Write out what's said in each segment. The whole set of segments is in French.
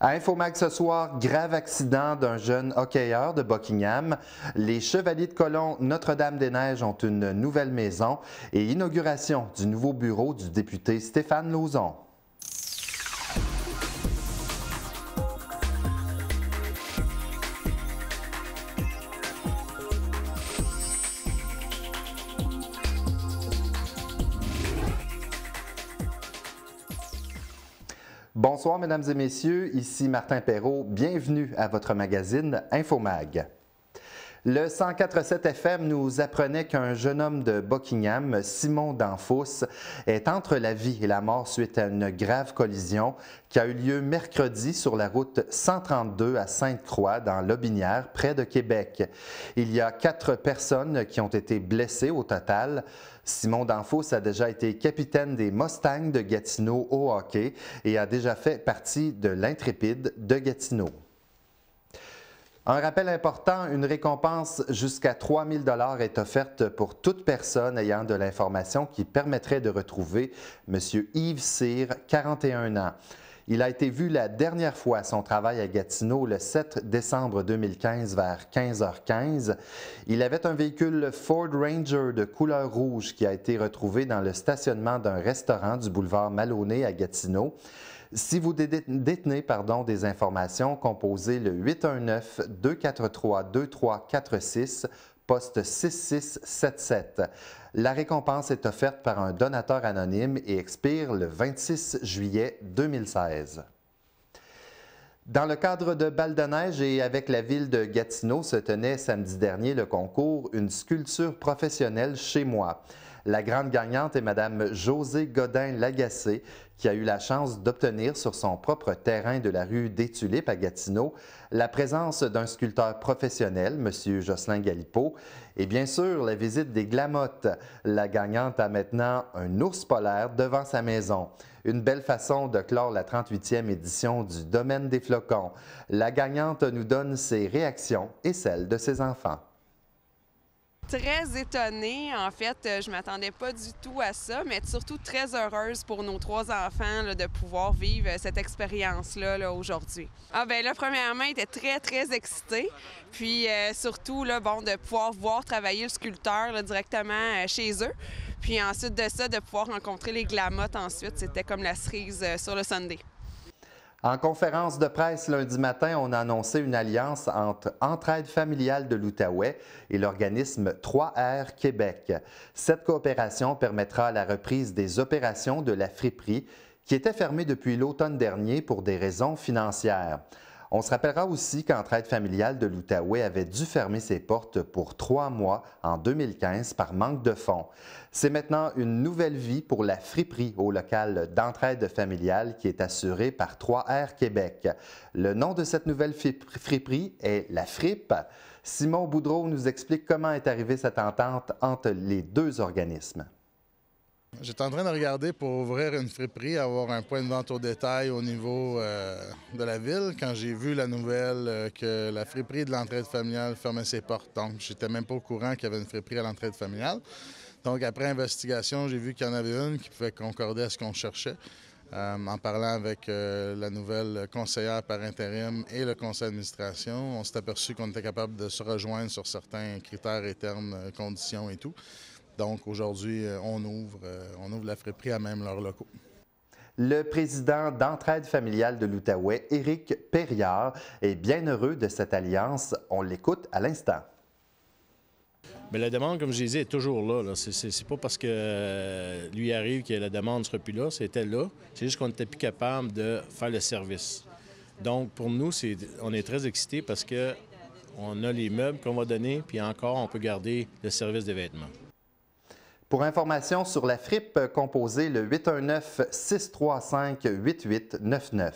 À Infomag ce soir, grave accident d'un jeune hockeyeur de Buckingham. Les Chevaliers de Colomb Notre-Dame-des-Neiges ont une nouvelle maison et inauguration du nouveau bureau du député Stéphane Lauzon. Bonsoir, mesdames et messieurs, ici Martin Perrault. Bienvenue à votre magazine Infomag. Le 104.7 FM nous apprenait qu'un jeune homme de Buckingham, Simon Danfous, est entre la vie et la mort suite à une grave collision qui a eu lieu mercredi sur la route 132 à Sainte-Croix, dans l'Aubinière, près de Québec. Il y a 4 personnes qui ont été blessées au total. Simon Danfous a déjà été capitaine des Mustangs de Gatineau au hockey et a déjà fait partie de l'Intrépide de Gatineau. Un rappel important, une récompense jusqu'à 3 000 $ est offerte pour toute personne ayant de l'information qui permettrait de retrouver M. Yves Cyr, 41 ans. Il a été vu la dernière fois à son travail à Gatineau le 7 décembre 2015 vers 15h15. Il avait un véhicule Ford Ranger de couleur rouge qui a été retrouvé dans le stationnement d'un restaurant du boulevard Maloney à Gatineau. Si vous détenez des informations, composez le 819-243-2346, poste 6677. La récompense est offerte par un donateur anonyme et expire le 26 juillet 2016. Dans le cadre de Bal de neige et avec la ville de Gatineau se tenait samedi dernier le concours Une sculpture professionnelle chez moi. La grande gagnante est Mme Josée Godin-Lagacé, qui a eu la chance d'obtenir sur son propre terrain de la rue des Tulipes à Gatineau la présence d'un sculpteur professionnel, M. Jocelyn Galipeau, et bien sûr la visite des Glamottes. La gagnante a maintenant un ours polaire devant sa maison. Une belle façon de clore la 38e édition du Domaine des Flocons. La gagnante nous donne ses réactions et celles de ses enfants. Très étonnée, en fait, je ne m'attendais pas du tout à ça, mais surtout très heureuse pour nos 3 enfants là, de pouvoir vivre cette expérience-là aujourd'hui. Premièrement, ils étaient très excités, puis surtout de pouvoir voir travailler le sculpteur là, directement chez eux. Puis ensuite de ça, de pouvoir rencontrer les Glamottes ensuite, c'était comme la cerise sur le sundae. En conférence de presse lundi matin, on a annoncé une alliance entre Entraide familiale de l'Outaouais et l'organisme 3R Québec. Cette coopération permettra la reprise des opérations de la friperie qui était fermée depuis l'automne dernier pour des raisons financières. On se rappellera aussi qu'Entraide familiale de l'Outaouais avait dû fermer ses portes pour 3 mois en 2015 par manque de fonds. C'est maintenant une nouvelle vie pour la friperie au local d'Entraide familiale qui est assurée par 3R Québec. Le nom de cette nouvelle friperie est La Fripe. Simon Boudreau nous explique comment est arrivée cette entente entre les 2 organismes. J'étais en train de regarder pour ouvrir une friperie, avoir un point de vente au détail au niveau de la ville, quand j'ai vu la nouvelle que la friperie de l'Entraide familiale fermait ses portes. Donc, j'étais même pas au courant qu'il y avait une friperie à l'Entraide familiale. Donc, après investigation, j'ai vu qu'il y en avait une qui pouvait concorder à ce qu'on cherchait. En parlant avec la nouvelle conseillère par intérim et le conseil d'administration, on s'est aperçu qu'on était capable de se rejoindre sur certains critères et termes, conditions et tout. Donc, aujourd'hui, on ouvre la friperie à même leurs locaux. Le président d'Entraide familiale de l'Outaouais, Éric Perriard, est bien heureux de cette alliance. On l'écoute à l'instant. Bien, la demande, comme je disais, est toujours là. C'est pas parce que lui arrive que la demande ne sera plus là. C'était là. C'est juste qu'on n'était plus capable de faire le service. Donc, pour nous, on est très excités parce qu'on a les meubles qu'on va donner, puis encore, on peut garder le service des vêtements. Pour information sur la fripe, composez le 819-635-8899.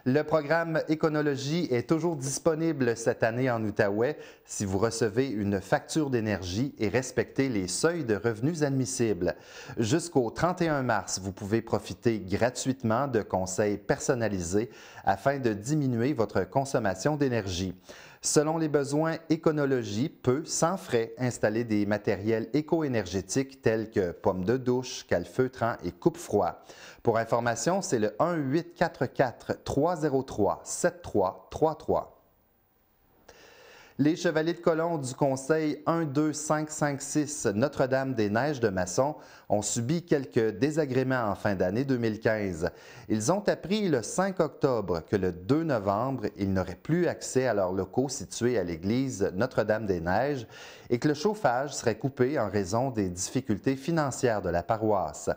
Le programme Éconologie est toujours disponible cette année en Outaouais si vous recevez une facture d'énergie et respectez les seuils de revenus admissibles. Jusqu'au 31 mars, vous pouvez profiter gratuitement de conseils personnalisés afin de diminuer votre consommation d'énergie. Selon les besoins, Éconologie peut, sans frais, installer des matériels éco-énergétiques tels que pommes de douche, calfeutrant et coupe-froid. Pour information, c'est le 1-844-303-7333. Les Chevaliers de Colomb du Conseil 1-2-5-5-6 Notre-Dame-des-Neiges de Masson ont subi quelques désagréments en fin d'année 2015. Ils ont appris le 5 octobre que le 2 novembre, ils n'auraient plus accès à leurs locaux situés à l'église Notre-Dame-des-Neiges et que le chauffage serait coupé en raison des difficultés financières de la paroisse,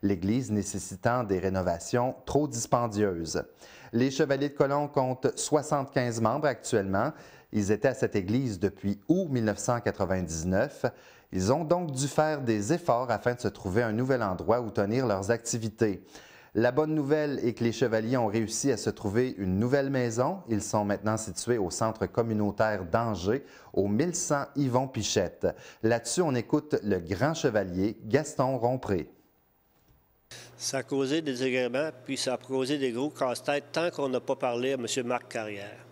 l'église nécessitant des rénovations trop dispendieuses. Les Chevaliers de Colomb comptent 75 membres actuellement. Ils étaient à cette église depuis août 1999. Ils ont donc dû faire des efforts afin de se trouver un nouvel endroit où tenir leurs activités. La bonne nouvelle est que les Chevaliers ont réussi à se trouver une nouvelle maison. Ils sont maintenant situés au centre communautaire d'Angers, au 1100 Yvon Pichette. Là-dessus, on écoute le grand chevalier Gaston Rompré. Ça a causé des désagréments, puis ça a causé des gros casse-têtes tant qu'on n'a pas parlé à M. Marc Carrière.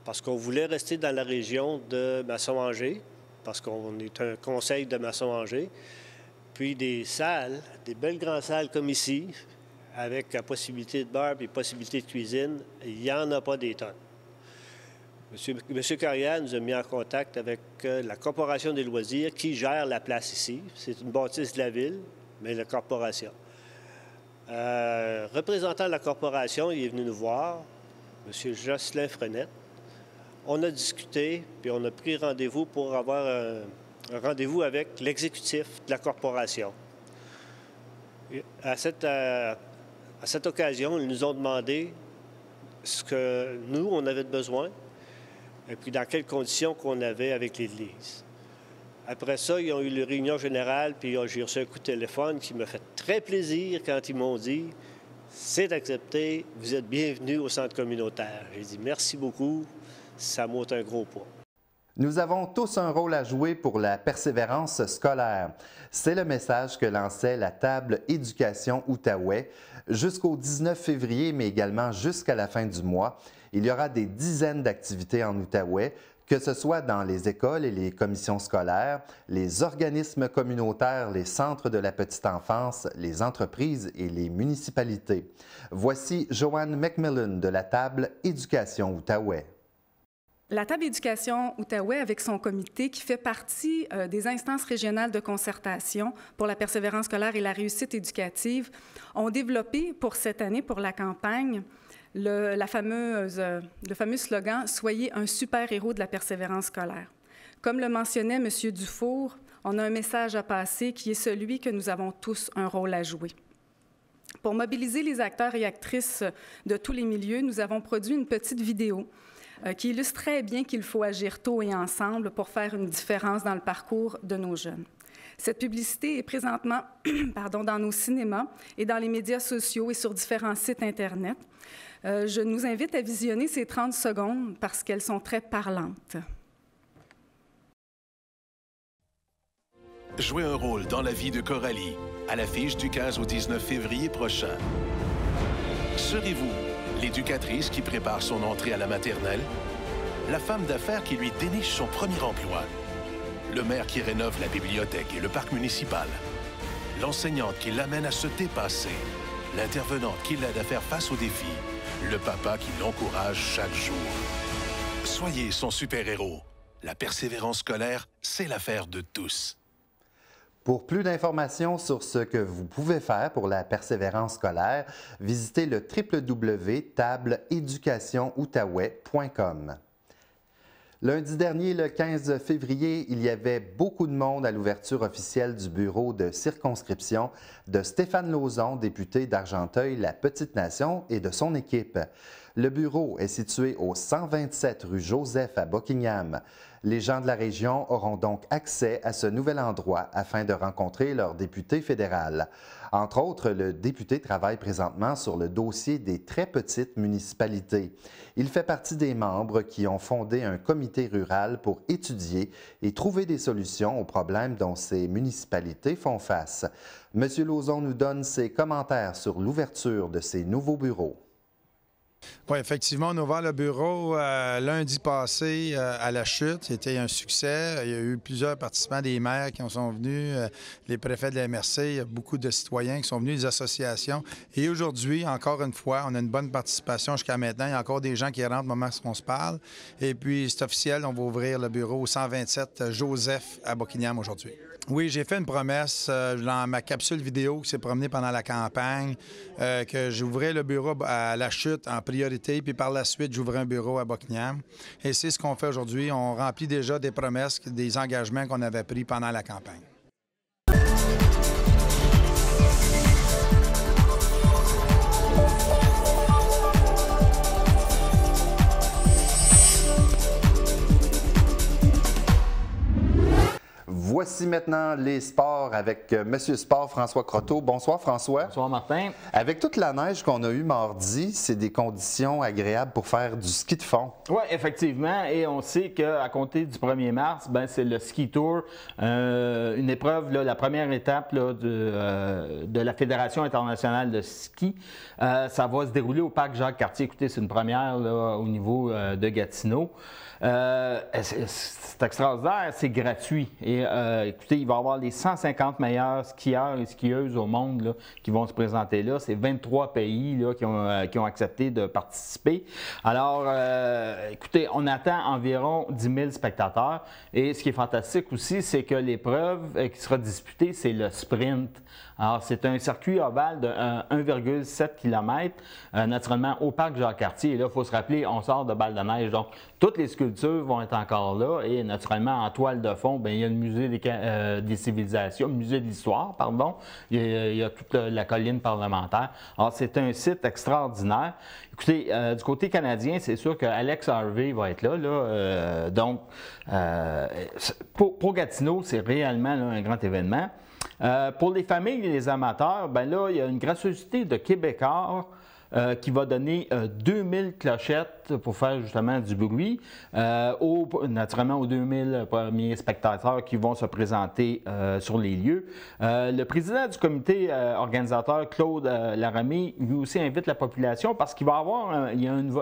Parce qu'on voulait rester dans la région de Masson-Angers, parce qu'on est un conseil de Masson-Angers, puis des salles, des belles grandes salles comme ici, avec la possibilité de bar et possibilité de cuisine, il n'y en a pas des tonnes. M. Carrière nous a mis en contact avec la Corporation des loisirs qui gère la place ici. C'est une bâtisse de la ville, mais la corporation. Représentant de la corporation, il est venu nous voir, M. Jocelyn Frenette. On a discuté, puis on a pris rendez-vous pour avoir un rendez-vous avec l'exécutif de la corporation. Et à cette occasion, ils nous ont demandé ce que nous, on avait besoin, et puis dans quelles conditions qu'on avait avec l'Église. Après ça, ils ont eu une réunion générale, puis j'ai reçu un coup de téléphone qui m'a fait très plaisir quand ils m'ont dit « C'est accepté, vous êtes bienvenus au centre communautaire ». J'ai dit « Merci beaucoup ». Ça m'ôte un gros poids. Nous avons tous un rôle à jouer pour la persévérance scolaire. C'est le message que lançait la table Éducation Outaouais. Jusqu'au 19 février, mais également jusqu'à la fin du mois, il y aura des dizaines d'activités en Outaouais, que ce soit dans les écoles et les commissions scolaires, les organismes communautaires, les centres de la petite enfance, les entreprises et les municipalités. Voici Joanne McMillan de la table Éducation Outaouais. La table Éducation Outaouais, avec son comité qui fait partie des instances régionales de concertation pour la persévérance scolaire et la réussite éducative, ont développé pour cette année, pour la campagne, le fameux slogan « Soyez un super-héros de la persévérance scolaire ». Comme le mentionnait M. Dufour, on a un message à passer qui est celui que nous avons tous un rôle à jouer. Pour mobiliser les acteurs et actrices de tous les milieux, nous avons produit une petite vidéo qui illustre très bien qu'il faut agir tôt et ensemble pour faire une différence dans le parcours de nos jeunes. Cette publicité est présentement dans nos cinémas et dans les médias sociaux et sur différents sites Internet. Je nous invite à visionner ces 30 secondes parce qu'elles sont très parlantes. Jouez un rôle dans la vie de Coralie, à l'affiche du 15 au 19 février prochain. Serez-vous l'éducatrice qui prépare son entrée à la maternelle, la femme d'affaires qui lui déniche son premier emploi, le maire qui rénove la bibliothèque et le parc municipal, l'enseignante qui l'amène à se dépasser, l'intervenante qui l'aide à faire face aux défis, le papa qui l'encourage chaque jour. Soyez son super-héros. La persévérance scolaire, c'est l'affaire de tous. Pour plus d'informations sur ce que vous pouvez faire pour la persévérance scolaire, visitez le www.tableeducationoutaouais.com. Lundi dernier, le 15 février, il y avait beaucoup de monde à l'ouverture officielle du bureau de circonscription de Stéphane Lauzon, député d'Argenteuil, la Petite-Nation, et de son équipe. Le bureau est situé au 127 rue Joseph à Buckingham. Les gens de la région auront donc accès à ce nouvel endroit afin de rencontrer leur député fédéral. Entre autres, le député travaille présentement sur le dossier des très petites municipalités. Il fait partie des membres qui ont fondé un comité rural pour étudier et trouver des solutions aux problèmes dont ces municipalités font face. M. Lauzon nous donne ses commentaires sur l'ouverture de ces nouveaux bureaux. Oui, effectivement, on a ouvert le bureau lundi passé à la Chute. C'était un succès. Il y a eu plusieurs participants, des maires qui sont venus, les préfets de la MRC, il y a beaucoup de citoyens qui sont venus, des associations. Et aujourd'hui, encore une fois, on a une bonne participation jusqu'à maintenant. Il y a encore des gens qui rentrent au moment où on se parle. Et puis, c'est officiel, on va ouvrir le bureau au 127 Joseph à Buckingham aujourd'hui. Oui, j'ai fait une promesse dans ma capsule vidéo qui s'est promenée pendant la campagne, que j'ouvrais le bureau à la Chute en priorité, puis par la suite, j'ouvrais un bureau à Buckingham. Et c'est ce qu'on fait aujourd'hui. On remplit déjà des promesses, des engagements qu'on avait pris pendant la campagne. Voici maintenant les sports avec Monsieur Sport François Croteau. Bonsoir François. Bonsoir Martin. Avec toute la neige qu'on a eue mardi, c'est des conditions agréables pour faire du ski de fond. Oui, effectivement. Et on sait qu'à compter du 1er mars, c'est le ski tour, une épreuve, là, la première étape là, de la Fédération internationale de ski. Ça va se dérouler au parc Jacques-Cartier. Écoutez, c'est une première là, au niveau de Gatineau. C'est extraordinaire, c'est gratuit. Et écoutez, il va y avoir les 150 meilleurs skieurs et skieuses au monde là, qui vont se présenter là. C'est 23 pays là, qui ont accepté de participer. Alors, écoutez, on attend environ 10 000 spectateurs. Et ce qui est fantastique aussi, c'est que l'épreuve qui sera disputée, c'est le sprint. Alors, c'est un circuit ovale de 1,7 km, naturellement au parc Jacques-Cartier. Et là, il faut se rappeler, on sort de Balle de Neige. Donc, toutes les sculptures vont être encore là. Et naturellement, en toile de fond, il y a le musée des civilisations, le musée de l'histoire, pardon. Il y a toute la colline parlementaire. Alors, c'est un site extraordinaire. Écoutez, du côté canadien, c'est sûr que Alex Harvey va être là. Donc, pour Gatineau, c'est réellement là, un grand événement. Pour les familles et les amateurs, là, il y a une gracieuseté de Québécois qui va donner 2000 clochettes pour faire justement du bruit, naturellement aux 2000 premiers spectateurs qui vont se présenter sur les lieux. Le président du comité organisateur, Claude Laramie, lui aussi invite la population parce qu'il va y avoir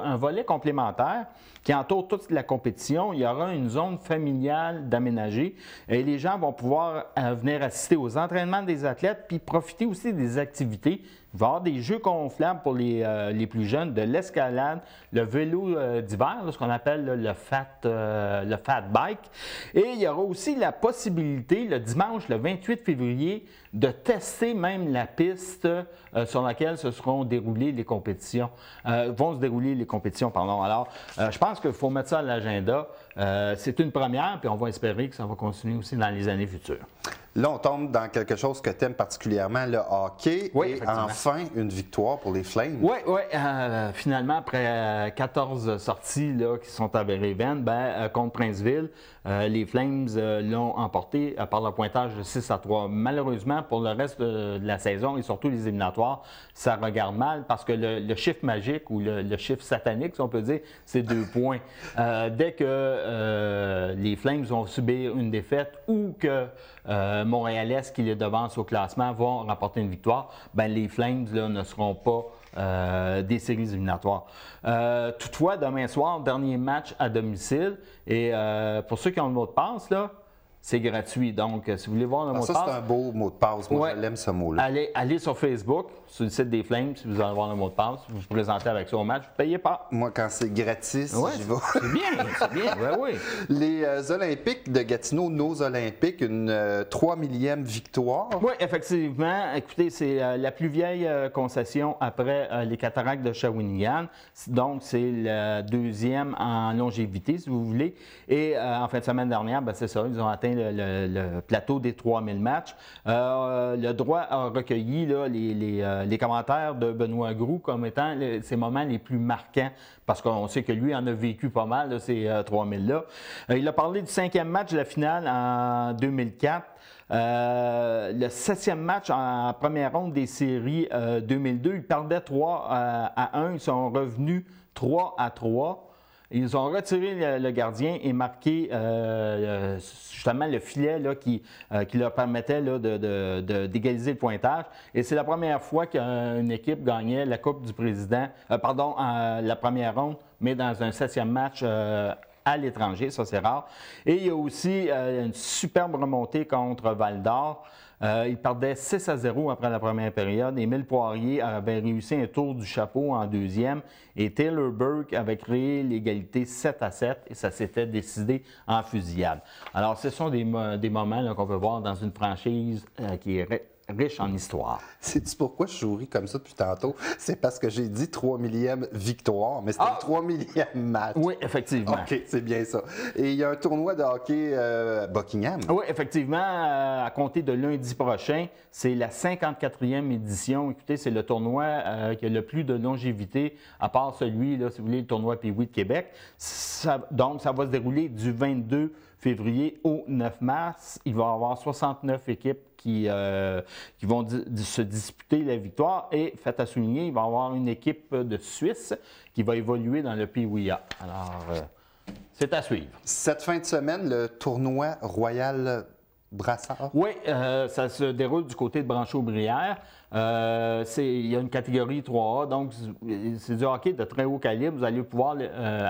un volet complémentaire qui entoure toute la compétition. Il y aura une zone familiale d'aménager et les gens vont pouvoir venir assister aux entraînements des athlètes puis profiter aussi des activités. Il va y avoir des jeux gonflables pour les plus jeunes, de l'escalade, le vélo d'hiver, ce qu'on appelle le fat bike. Et il y aura aussi la possibilité, le dimanche, le 28 février, de tester même la piste sur laquelle vont se dérouler les compétitions. Alors, je pense qu'il faut mettre ça à l'agenda. C'est une première, puis on va espérer que ça va continuer aussi dans les années futures. Là, on tombe dans quelque chose que tu aimes particulièrement, le hockey. Oui, et enfin, une victoire pour les Flames. Oui. Finalement, après 14 sorties là, qui sont avérées vaines, contre Princeville, les Flames l'ont emporté par le pointage de 6-3. Malheureusement, pour le reste de la saison et surtout les éliminatoires, ça regarde mal parce que le chiffre magique ou le chiffre satanique, si on peut dire, c'est 2 points. Dès que les Flames vont subir une défaite ou que Montréal-Est, qui les devance au classement, vont remporter une victoire, les Flames là, ne seront pas des séries éliminatoires. Toutefois, demain soir, dernier match à domicile. Et pour ceux qui ont le mot de passe, là, c'est gratuit. Donc, si vous voulez voir le mot de passe... Ça, c'est un beau mot de passe. Moi, je l'aime, ce mot-là. Allez sur Facebook, sur le site des Flames, si vous allez voir le mot de passe. Vous vous présentez avec ça au match. Vous ne payez pas. Moi, quand c'est gratis, j'y vais. C'est bien. Oui. Les Olympiques de Gatineau, nos Olympiques, une 3000e victoire. Oui, effectivement. Écoutez, c'est la plus vieille concession après les cataractes de Shawinigan. Donc, c'est la deuxième en longévité, si vous voulez. Et en fin de semaine dernière, c'est ça, ils ont atteint le plateau des 3000 matchs. Le droit a recueilli là, les commentaires de Benoît Groux comme étant ces moments les plus marquants, parce qu'on sait que lui en a vécu pas mal, là, ces 3000-là. Il a parlé du 5e match de la finale en 2004. Le 7e match en première ronde des séries 2002, ils perdaient 3-1. Ils sont revenus 3-3. Ils ont retiré le gardien et marqué justement le filet là, qui leur permettait là, d'égaliser le pointage. Et c'est la première fois qu'une équipe gagnait la Coupe du Président, la première ronde, mais dans un 7e match à l'étranger, ça c'est rare. Et il y a aussi une superbe remontée contre Val-d'Or. Ils perdaient 6-0 après la première période. Émile Poirier avait réussi un tour du chapeau en deuxième et Taylor Burke avait créé l'égalité 7-7 et ça s'était décidé en fusillade. Alors, ce sont des moments qu'on peut voir dans une franchise qui est riche en histoire. Sais-tu pourquoi je souris comme ça depuis tantôt? C'est parce que j'ai dit 3 millième victoire, mais c'était le 3 millième match. Oui, effectivement. OK, c'est bien ça. Et il y a un tournoi de hockey Buckingham. Oui, effectivement, à compter de lundi prochain, c'est la 54e édition. Écoutez, c'est le tournoi qui a le plus de longévité, à part celui, là, si vous voulez, le tournoi Pee-Wee de Québec. Donc, ça va se dérouler du 22 février au 9 mars. Il va y avoir 69 équipes qui vont se disputer la victoire. Et, fait à souligner, il va y avoir une équipe de Suisse qui va évoluer dans le Pee-Wee A. Alors, c'est à suivre. Cette fin de semaine, le tournoi Royal Brassard? Oui, ça se déroule du côté de Branchot-Brière. Il y a une catégorie 3A, donc c'est du hockey de très haut calibre. Vous allez pouvoir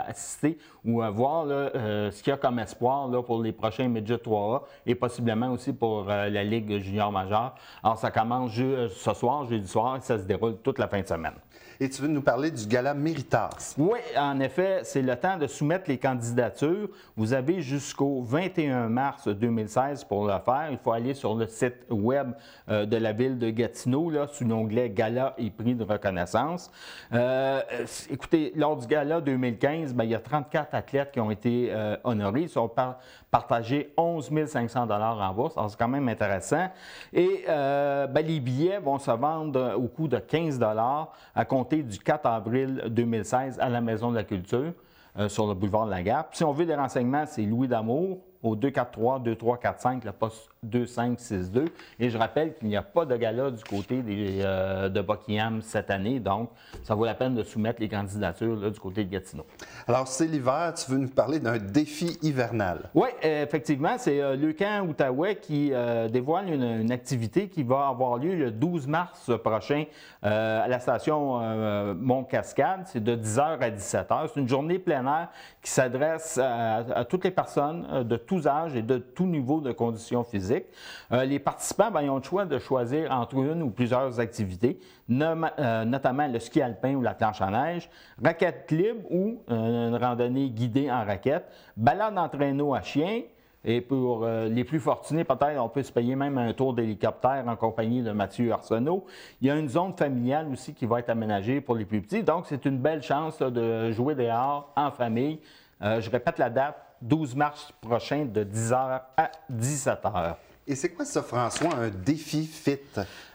assister ou voir ce qu'il y a comme espoir là, pour les prochains midgets 3A et possiblement aussi pour la Ligue junior majeure. Alors, ça commence ce soir, jeudi soir, et ça se déroule toute la fin de semaine. Et tu veux nous parler du gala Méritas? Oui, en effet, c'est le temps de soumettre les candidatures. Vous avez jusqu'au 21 mars 2016 pour le faire. Il faut aller sur le site web de la ville de Gatineau, là, sous l'onglet Gala et prix de reconnaissance. Écoutez, lors du gala 2015, il y a 34 athlètes qui ont été honorés. Ils sont partagés 11 500 $ en bourse. Alors, c'est quand même intéressant. Et les billets vont se vendre au coût de 15 $ à compter du 4 avril 2016 à la Maison de la Culture sur le boulevard de la Gare. Puis, si on veut des renseignements, c'est Louis D'Amour au 243-2345, le poste 2562. Et je rappelle qu'il n'y a pas de gala du côté de Buckingham cette année, donc ça vaut la peine de soumettre les candidatures là, du côté de Gatineau. Alors, c'est l'hiver, tu veux nous parler d'un défi hivernal? Oui, effectivement, c'est le camp Outaouais qui dévoile une activité qui va avoir lieu le 12 mars prochain à la station Mont-Cascade. C'est de 10h à 17h. C'est une journée plein air qui s'adresse à toutes les personnes de tous âges et de tout niveau de conditions physiques. Les participants ils ont le choix de choisir entre une ou plusieurs activités, notamment le ski alpin ou la planche à neige, raquette libre ou une randonnée guidée en raquette, balade en traîneau à chien. Et pour les plus fortunés, peut-être, on peut se payer même un tour d'hélicoptère en compagnie de Mathieu Arsenault. Il y a une zone familiale aussi qui va être aménagée pour les plus petits. Donc, c'est une belle chance là, de jouer dehors en famille. Je répète la date, 12 mars prochain de 10h à 17h. Et c'est quoi ça, François, un défi fit?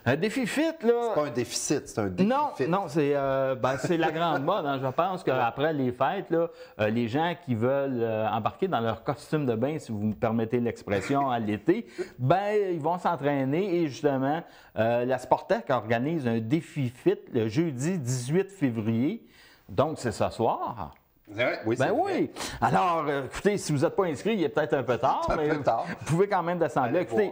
Un défi fit, là... C'est pas un déficit, c'est un défi fit. Non, c'est la grande mode. Hein. Je pense qu'après les fêtes, là, les gens qui veulent embarquer dans leur costume de bain, si vous me permettez l'expression, à l'été, ils vont s'entraîner et justement, la Sportec organise un défi fit le jeudi 18 février. Donc, c'est ce soir. Oui, oui. Alors, écoutez, si vous n'êtes pas inscrit, il est peut-être un peu tard, mais vous pouvez quand même descendre là. Écoutez,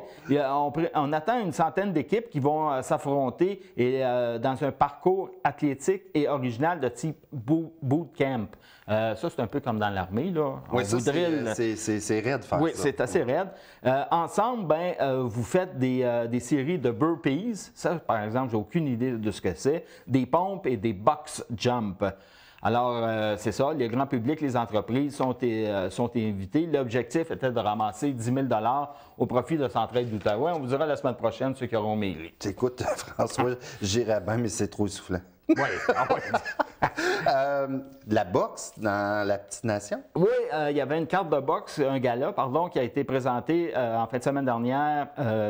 on attend une centaine d'équipes qui vont s'affronter dans un parcours athlétique et original de type bootcamp. Ça, c'est un peu comme dans l'armée, là. Oui, ça, c'est raide faire ça. Oui, c'est assez raide. Ensemble, vous faites des séries de burpees. Ça, par exemple, j'ai aucune idée de ce que c'est. Des pompes et des box jump. Alors, c'est ça, le grand public, les entreprises sont invités. L'objectif était de ramasser 10 000 $ au profit de Centraide d'Outaouais. On vous dira la semaine prochaine ceux qui auront maigri. Écoute, François, j'irais bien, mais c'est trop essoufflant. Oui. La boxe dans la petite nation? Oui, il y avait une carte de boxe, un gala, qui a été présenté en fin de semaine dernière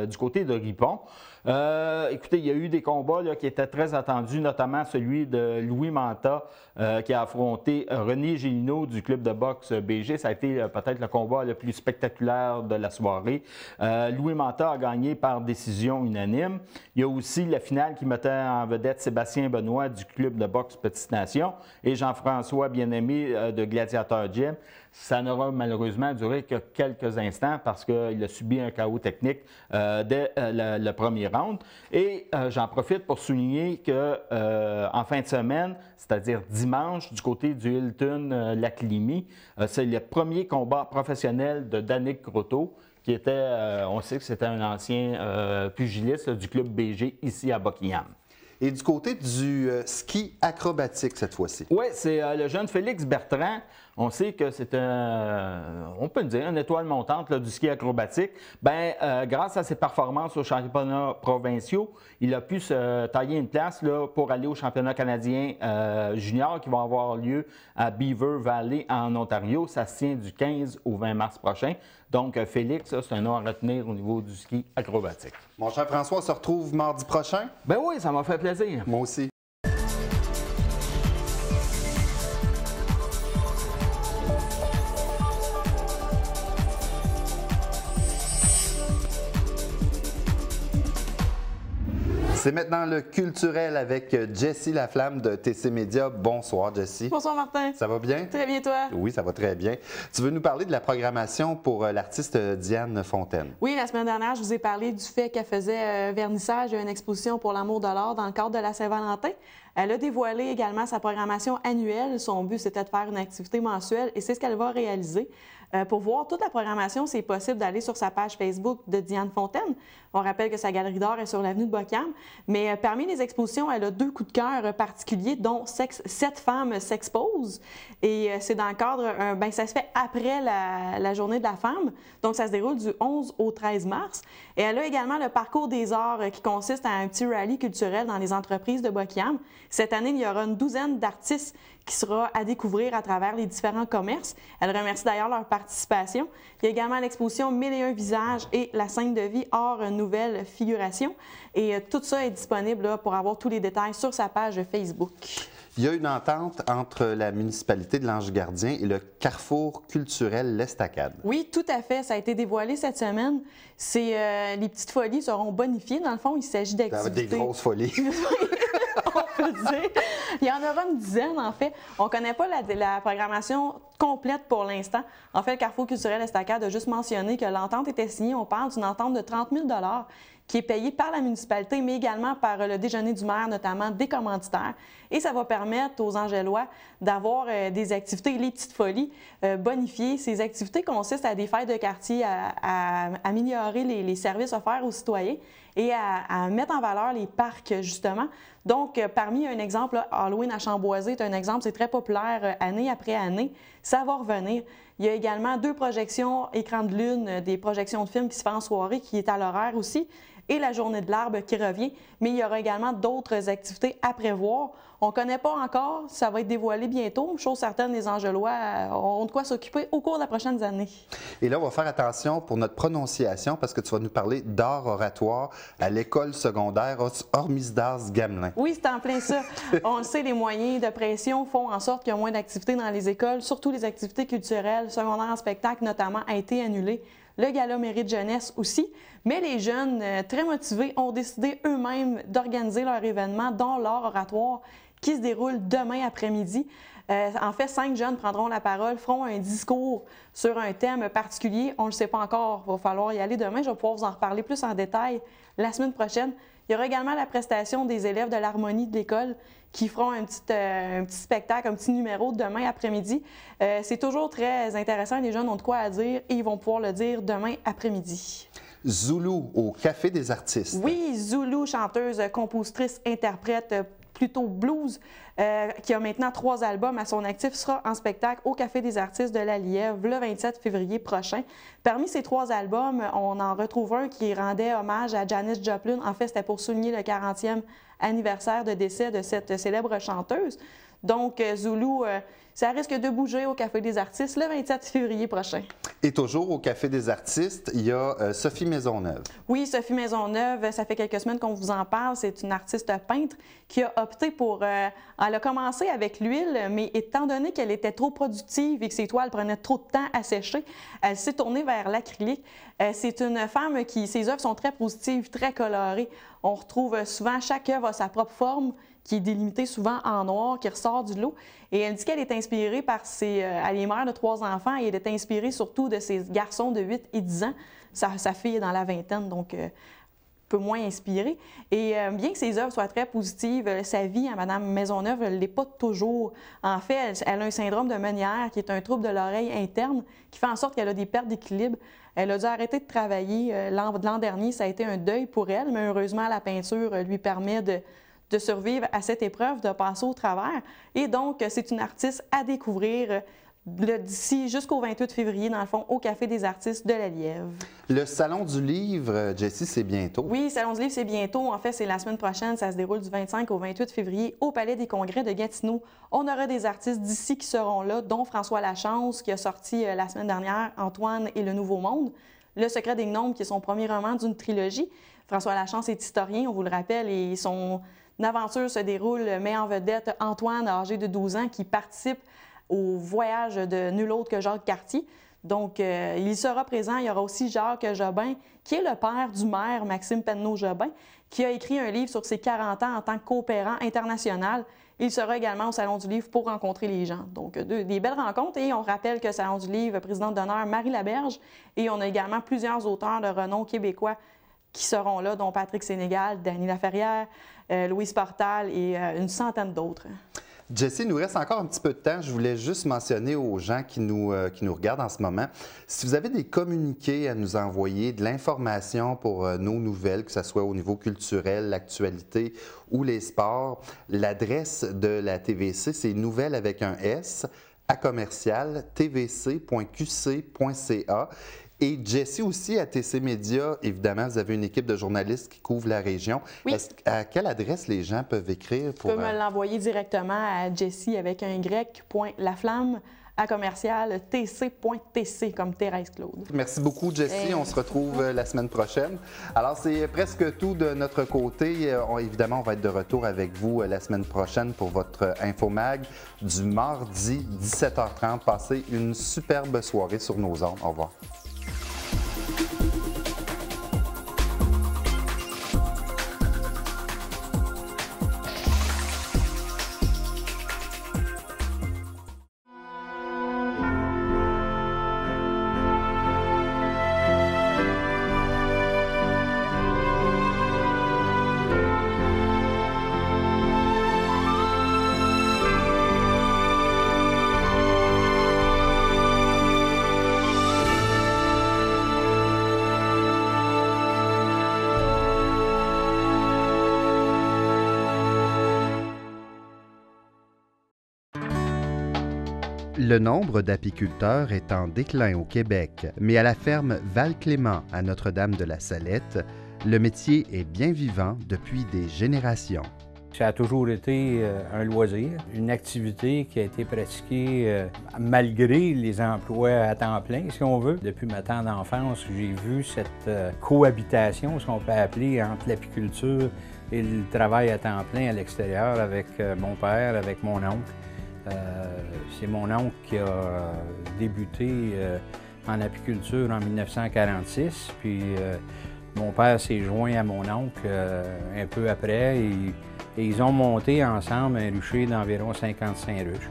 du côté de Ripon. Écoutez, il y a eu des combats là, qui étaient très attendus, notamment celui de Louis Manta qui a affronté René Gélineau du club de boxe BG. Ça a été peut-être le combat le plus spectaculaire de la soirée. Louis Manta a gagné par décision unanime. Il y a aussi la finale qui mettait en vedette Sébastien Benoît du club de boxe Petite Nation et Jean-François Bien-Aimé de Gladiateur Gym. Ça n'aura malheureusement duré que quelques instants parce qu'il a subi un chaos technique dès le premier round. Et j'en profite pour souligner qu'en fin de semaine, c'est-à-dire dimanche, du côté du Hilton Lac-Limy, c'est le premier combat professionnel de Danick Croteau, qui était, on sait que c'était un ancien pugiliste du club BG ici à Buckingham. Et du côté du ski acrobatique cette fois-ci? Oui, c'est le jeune Félix Bertrand. On sait que c'est on peut le dire, une étoile montante là, du ski acrobatique. Bien, grâce à ses performances aux championnats provinciaux, il a pu se tailler une place là, pour aller au championnat canadien junior qui va avoir lieu à Beaver Valley en Ontario. Ça se tient du 15 au 20 mars prochain. Donc, Félix, c'est un nom à retenir au niveau du ski acrobatique. Mon cher François, on se retrouve mardi prochain? Ben oui, ça m'a fait plaisir. Moi aussi. C'est maintenant le culturel avec Jessie Laflamme de TC Média. Bonsoir, Jessie. Bonsoir, Martin. Ça va bien? Très bien, toi? Oui, ça va très bien. Tu veux nous parler de la programmation pour l'artiste Diane Fontaine? Oui, la semaine dernière, je vous ai parlé du fait qu'elle faisait vernissage d'une exposition pour l'amour de l'art dans le cadre de la Saint-Valentin. Elle a dévoilé également sa programmation annuelle. Son but, c'était de faire une activité mensuelle et c'est ce qu'elle va réaliser. Pour voir toute la programmation, c'est possible d'aller sur sa page Facebook de Diane Fontaine. On rappelle que sa galerie d'art est sur l'avenue de Buckingham. Mais parmi les expositions, elle a 2 coups de cœur particuliers, dont 7 femmes s'exposent. Et c'est dans le cadre, ça se fait après la journée de la femme. Donc, ça se déroule du 11 au 13 mars. Et elle a également le parcours des arts qui consiste à un petit rallye culturel dans les entreprises de Buckingham. Cette année, il y aura une douzaine d'artistes qui sera à découvrir à travers les différents commerces. Elle remercie d'ailleurs leur participation. Il y a également l'exposition 1001 visages et la scène de vie hors nouvelle figuration. Et tout ça est disponible là, pour avoir tous les détails sur sa page Facebook. Il y a une entente entre la municipalité de l'Ange-Gardien et le Carrefour culturel L'Estacade. Oui, tout à fait. Ça a été dévoilé cette semaine. Les petites folies seront bonifiées. Dans le fond, il s'agit d'activités... Des grosses folies. On peut dire. Il y en aura une dizaine, en fait. On ne connaît pas la programmation complète pour l'instant. En fait, le Carrefour culturel Estacade a juste mentionné que l'entente était signée. On parle d'une entente de 30 000 $ qui est payée par la municipalité, mais également par le déjeuner du maire, notamment des commanditaires. Et ça va permettre aux Angélois d'avoir des activités, les petites folies, bonifiées. Ces activités consistent à des fêtes de quartier, à améliorer les services offerts aux citoyens et à mettre en valeur les parcs, justement. Donc, parmi un exemple, là, Halloween à Chamboisé est un exemple, c'est très populaire année après année. Ça va revenir. Il y a également 2 projections écran de lune, des projections de films qui se font en soirée, qui est à l'horaire aussi, et la journée de l'arbre qui revient. Mais il y aura également d'autres activités à prévoir. On ne connaît pas encore, ça va être dévoilé bientôt. Chose certaine, les Angélois ont de quoi s'occuper au cours des prochaines années. Et là, on va faire attention pour notre prononciation parce que tu vas nous parler d'art oratoire à l'école secondaire Hormisdas-Gamelin. Oui, c'est en plein ça. On le sait, les moyens de pression font en sorte qu'il y a moins d'activités dans les écoles, surtout les activités culturelles, secondaires en spectacle notamment, a été annulé. Le gala mérite jeunesse aussi. Mais les jeunes très motivés ont décidé eux-mêmes d'organiser leur événement, dont l'art oratoire, qui se déroule demain après-midi. En fait, 5 jeunes prendront la parole, feront un discours sur un thème particulier. On ne le sait pas encore, il va falloir y aller demain. Je vais pouvoir vous en reparler plus en détail la semaine prochaine. Il y aura également la prestation des élèves de l'harmonie de l'école qui feront un petit spectacle, un petit numéro demain après-midi. C'est toujours très intéressant. Les jeunes ont de quoi à dire et ils vont pouvoir le dire demain après-midi. Zoulou au Café des artistes. Oui, Zoulou, chanteuse, compositrice, interprète, plutôt blues, qui a maintenant 3 albums à son actif, sera en spectacle au Café des artistes de la Lièvre le 27 février prochain. Parmi ces 3 albums, on en retrouve un qui rendait hommage à Janis Joplin. En fait, c'était pour souligner le 40e anniversaire de décès de cette célèbre chanteuse. Donc, Zoulou, ça risque de bouger au Café des artistes le 27 février prochain. Et toujours au Café des artistes, il y a Sophie Maisonneuve. Oui, Sophie Maisonneuve, ça fait quelques semaines qu'on vous en parle. C'est une artiste peintre qui a opté pour... elle a commencé avec l'huile, mais étant donné qu'elle était trop productive et que ses toiles prenaient trop de temps à sécher, elle s'est tournée vers l'acrylique. C'est une femme qui... Ses œuvres sont très positives, très colorées. On retrouve souvent, chaque œuvre a sa propre forme, qui est délimitée souvent en noir, qui ressort du lot. Et elle dit qu'elle est inspirée par elle est mère de 3 enfants et elle est inspirée surtout de ses garçons de 8 et 10 ans. Sa fille est dans la vingtaine, donc un peu moins inspirée. Et bien que ses œuvres soient très positives, sa vie à Mme Maisonneuve ne l'est pas toujours. En fait, elle a un syndrome de Meunière, qui est un trouble de l'oreille interne, qui fait en sorte qu'elle a des pertes d'équilibre. Elle a dû arrêter de travailler. L'an dernier, ça a été un deuil pour elle, mais heureusement, la peinture lui permet de survivre à cette épreuve, de passer au travers. Et donc, c'est une artiste à découvrir d'ici jusqu'au 28 février, dans le fond, au Café des artistes de la Lièvre. Le Salon du livre, Jessie, c'est bientôt. Oui, le Salon du livre, c'est bientôt. En fait, c'est la semaine prochaine. Ça se déroule du 25 au 28 février au Palais des congrès de Gatineau. On aura des artistes d'ici qui seront là, dont François Lachance, qui a sorti la semaine dernière Antoine et le Nouveau Monde. Le Secret des gnomes, qui est son premier roman d'une trilogie. François Lachance est historien, on vous le rappelle, et son aventure se déroule, met en vedette Antoine, âgé de 12 ans, qui participe au voyage de nul autre que Jacques Cartier. Donc, il sera présent. Il y aura aussi Jacques Jobin, qui est le père du maire Maxime Penneau-Jobin, qui a écrit un livre sur ses 40 ans en tant que coopérant international. Il sera également au Salon du livre pour rencontrer les gens. Donc, des belles rencontres. Et on rappelle que Salon du livre, présidente d'honneur Marie Laberge. Et on a également plusieurs auteurs de renom québécois qui seront là, dont Patrick Sénégal, Dany Laferrière, Louise Portal et une centaine d'autres. Jessie, il nous reste encore un petit peu de temps. Je voulais juste mentionner aux gens qui nous regardent en ce moment, si vous avez des communiqués à nous envoyer, de l'information pour nos nouvelles, que ce soit au niveau culturel, l'actualité ou les sports, l'adresse de la TVC, c'est nouvelles avec un S, à commercial tvc.qc.ca. Et Jessie aussi, à TC Média, évidemment, vous avez une équipe de journalistes qui couvre la région. Oui. À quelle adresse les gens peuvent écrire? Pour... Tu peux me l'envoyer directement à Jessie avec un y.laflamme à commercial tc.tc comme Thérèse Claude. Merci beaucoup, Jessie. On se retrouve la semaine prochaine. Alors, c'est presque tout de notre côté. Évidemment, on va être de retour avec vous la semaine prochaine pour votre Infomag du mardi 17h30. Passez une superbe soirée sur nos ondes. Au revoir. Le nombre d'apiculteurs est en déclin au Québec, mais à la ferme Val-Clément à Notre-Dame-de-la-Salette, le métier est bien vivant depuis des générations. Ça a toujours été un loisir, une activité qui a été pratiquée malgré les emplois à temps plein, si on veut. Depuis ma tendre enfance, j'ai vu cette cohabitation, ce qu'on peut appeler, entre l'apiculture et le travail à temps plein à l'extérieur avec mon père, avec mon oncle. C'est mon oncle qui a débuté en apiculture en 1946, puis mon père s'est joint à mon oncle un peu après et ils ont monté ensemble un rucher d'environ 55 ruches.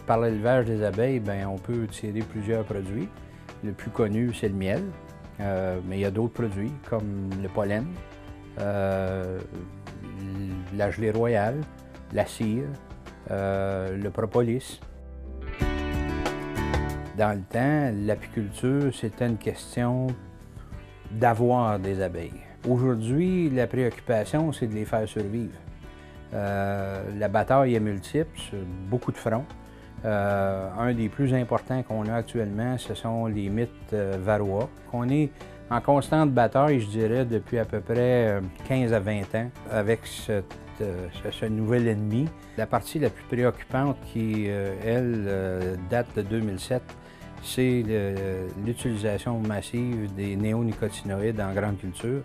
Par l'élevage des abeilles, bien, on peut tirer plusieurs produits. Le plus connu, c'est le miel, mais il y a d'autres produits comme le pollen, la gelée royale, la cire, le propolis. Dans le temps, l'apiculture, c'était une question d'avoir des abeilles. Aujourd'hui, la préoccupation, c'est de les faire survivre. La bataille est multiple sur beaucoup de fronts. Un des plus importants qu'on a actuellement, ce sont les mythes varroa. On est en constante bataille, je dirais, depuis à peu près 15 à 20 ans avec ce nouvel ennemi. La partie la plus préoccupante qui, elle, date de 2007, c'est l'utilisation massive des néonicotinoïdes en grande culture.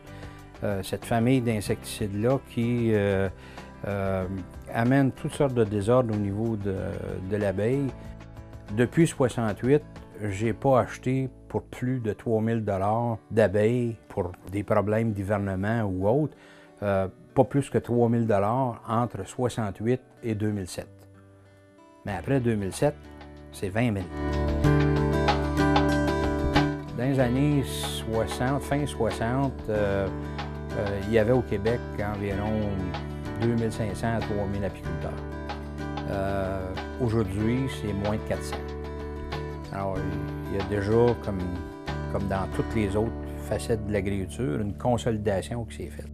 Cette famille d'insecticides-là qui amène toutes sortes de désordres au niveau de l'abeille. Depuis 1968, je n'ai pas acheté pour plus de 3 000 $ d'abeilles pour des problèmes d'hivernement ou autres. Pas plus que 3 000 $ entre 1968 et 2007. Mais après 2007, c'est 20 000. Dans les années 60, fin 60, il y avait au Québec environ 2500 à 3000 apiculteurs. Aujourd'hui, c'est moins de 400. Alors, il y a déjà, comme dans toutes les autres facettes de l'agriculture, une consolidation qui s'est faite.